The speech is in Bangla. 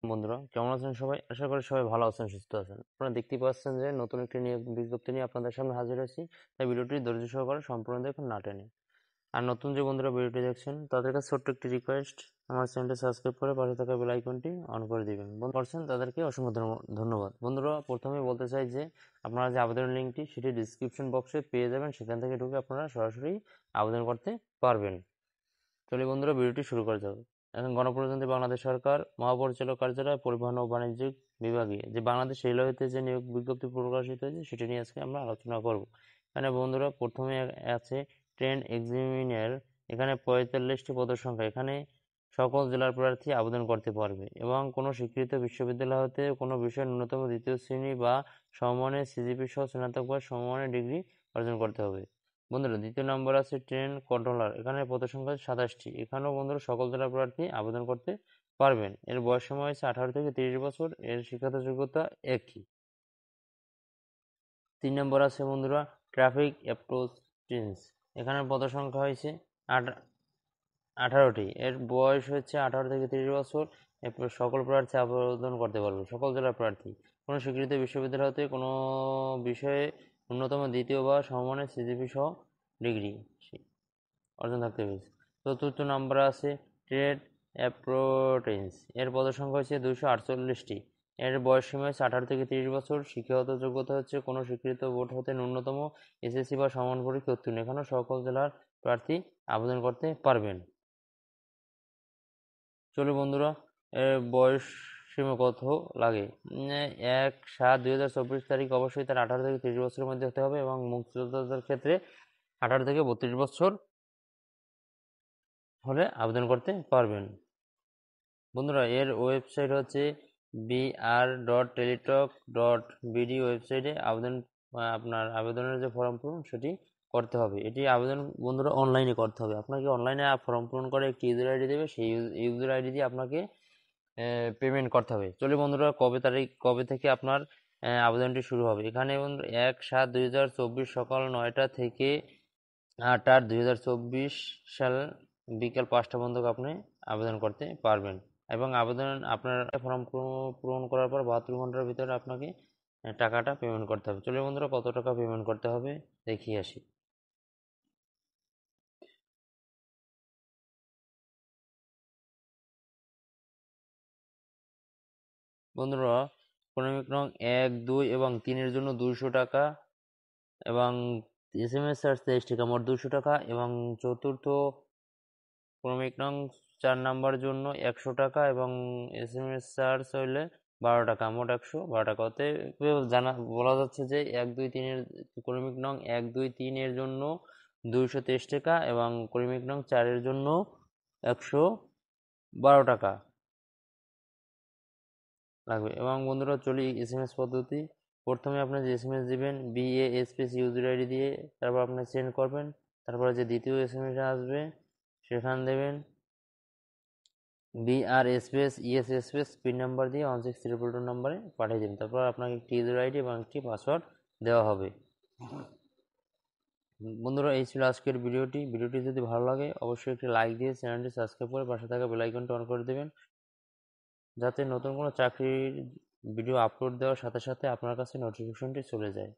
বন্ধুরা কেমন আছেন সবাই? আশা করি সবাই ভালো আছেন, সুস্থ আছেন। আপনারা দেখতেই পাচ্ছেন যে নতুন একটি নিয়োগ বিজ্ঞপ্তি নিয়ে আপনাদের সামনে হাজির হয়েছি। তাই ভিডিওটি ধৈর্য সহকারে সম্পূর্ণ দেখুন, না টেনে। আর নতুন যে বন্ধুরা ভিডিওটি দেখছেন তাদের কাছে ছোট্ট একটি রিকোয়েস্ট, আমার চ্যানেলটি সাবস্ক্রাইব করে পাশে থাকা বেল আইকনটি অন করে দিবেন। বন্ধু করছেন তাদেরকে অসংখ্য ধন্যবাদ। বন্ধুরা প্রথমেই বলতে চাই যে আপনারা যে আবেদন লিঙ্কটি সেটি ডিসক্রিপশন বক্সে পেয়ে যাবেন, সেখান থেকে ঢুকে আপনারা সরাসরি আবেদন করতে পারবেন। চলি বন্ধুরা, ভিডিওটি শুরু করা যাবে। এখন গণপ্রজাতন্ত্রী বাংলাদেশ সরকার মহাপরিচালক কার্যালয় পরিবহন ও বাণিজ্যিক বিভাগে যে বাংলাদেশ রেলওয়েতে যে নিয়োগ বিজ্ঞপ্তি প্রকাশিত হয়েছে সেটি নিয়ে আজকে আমরা আলোচনা করব। এখানে বন্ধুরা প্রথমে আছে ট্রেন এক্সামিনার। এখানে 45টি পদের সংখ্যা। এখানে সকল জেলার প্রার্থী আবেদন করতে পারবে এবং কোনো স্বীকৃত বিশ্ববিদ্যালয় হতে কোনো বিষয়ে ন্যূনতম দ্বিতীয় শ্রেণী বা সমমানের সিজিপি সহ স্নাতক বা সমমানের ডিগ্রি অর্জন করতে হবে। বন্ধুরা দ্বিতীয় নম্বর আছে ট্রেন কন্ট্রোলার। এখানে পদের সংখ্যা 27টি। এখানেও বন্ধুরা সকল জেলার প্রার্থী আবেদন করতে পারবেন। এর বয়স সময় হচ্ছে 18 থেকে 30 বছর। এর শিক্ষাগত যোগ্যতা একই। 3 নম্বর আছে বন্ধুরা ট্রাফিক অ্যাপ্রোচিংস। এখানে পদের সংখ্যা হয়েছে 18টি। এর বয়স হচ্ছে 18 থেকে 30 বছর। এরপর সকল প্রার্থী আবেদন করতে পারবে, সকল জেলার প্রার্থী। কোনো স্বীকৃত বিশ্ববিদ্যালয় হতে কোনো বিষয়ে ন্যূনতম দ্বিতীয় বা সমমানের সিজিপি সহ ডিগ্রি অর্জন থাকতে হবে। চতুর্থ নম্বরে আছে ট্রেড অ্যাপ্রেন্টিস। এর পদসংখ্যা হচ্ছে 248টি। এর বয়স সীমা হচ্ছে 18 থেকে 30 বছর। শিক্ষাগত যোগ্যতা হচ্ছে কোনো স্বীকৃত বোর্ড হতে ন্যূনতম এসএসসি বা সমান পরীক্ষা উত্তীর্ণ। এখানেও সকল জেলার প্রার্থী আবেদন করতে পারবেন। চলো বন্ধুরা, এর বয়স সীমা কত লাগে। 1/7/2024 তারিখ অবশ্যই তার 18 থেকে 30 বছরের মধ্যে হতে হবে এবং মুক্তিযোদ্ধাদের ক্ষেত্রে 18 থেকে 32 বছর হলে আবেদন করতে পারবেন। বন্ধুরা এর ওয়েবসাইট হচ্ছে br.teletalk.bd। ওয়েবসাইটে আপনার আবেদনের যে ফর্ম পূরণ সেটি করতে হবে। এটি আবেদন বন্ধুরা অনলাইনে করতে হবে। আপনাকে অনলাইনে ফর্ম পূরণ করে একটি ইউজার আইডি দেবে, সেই ইউজার আইডি দিয়ে আপনাকে পেমেন্ট করতে হবে। চলে বন্ধুরা, কবে থেকে আপনার আবেদনটি শুরু হবে। এখানে বন্ধু 1/7/2024 সকাল 9টা থেকে 8/8/2024 সাল বিকেল 5টা পর্যন্ত আপনি আবেদন করতে পারবেন এবং আবেদন আপনার ফর্ম পূরণ করার পর 72 ঘন্টার ভিতরে আপনাকে টাকাটা পেমেন্ট করতে হবে। চলে বন্ধুরা, কত টাকা পেমেন্ট করতে হবে দেখিয়ে আসি। বন্ধুরা ক্রমিক নং 1, 2 এবং 3-এর জন্য 200 টাকা এবং SMS চার্জ 23 টাকা, মোট 200 টাকা। এবং চতুর্থ ক্রমিক নং 4 নাম্বার জন্য 100 টাকা এবং SMS চার্জ হইলে 12 টাকা, মোট 112 টাকা। অতএব বলা যাচ্ছে যে 1, 2, 3 এর ক্রমিক নং 1, 2, 3 এর জন্য 223 টাকা এবং ক্রমিক নং 4 এর জন্য 112 টাকা লাগবে। এবং বন্ধুরা চলি SMS পদ্ধতি। প্রথমে আপনি যে SMS দিবেন BA স্পেস ইউজার আইডি দিয়ে, তারপর আপনি সেন্ড করবেন। তারপরে যে দ্বিতীয় SMS আসবে সেখান দেবেন BR space ES space pin number দিয়ে 16322 নম্বরে পাঠিয়ে দিন। তারপর আপনাকে একটি ইউজার আইডি এবং একটি পাসওয়ার্ড দেওয়া হবে। বন্ধুরা এই ছিল আজকের ভিডিওটি যদি ভালো লাগে অবশ্যই একটি লাইক দিয়ে চ্যানেলটি সাবস্ক্রাইব করে পাশে থাকা বেল আইকনটি অন করে দেবেন, যাতে নতুন কোনো চাকরির ভিডিও আপলোড দেওয়ার সাথে সাথে আপনার কাছে নোটিফিকেশনটি চলে যায়।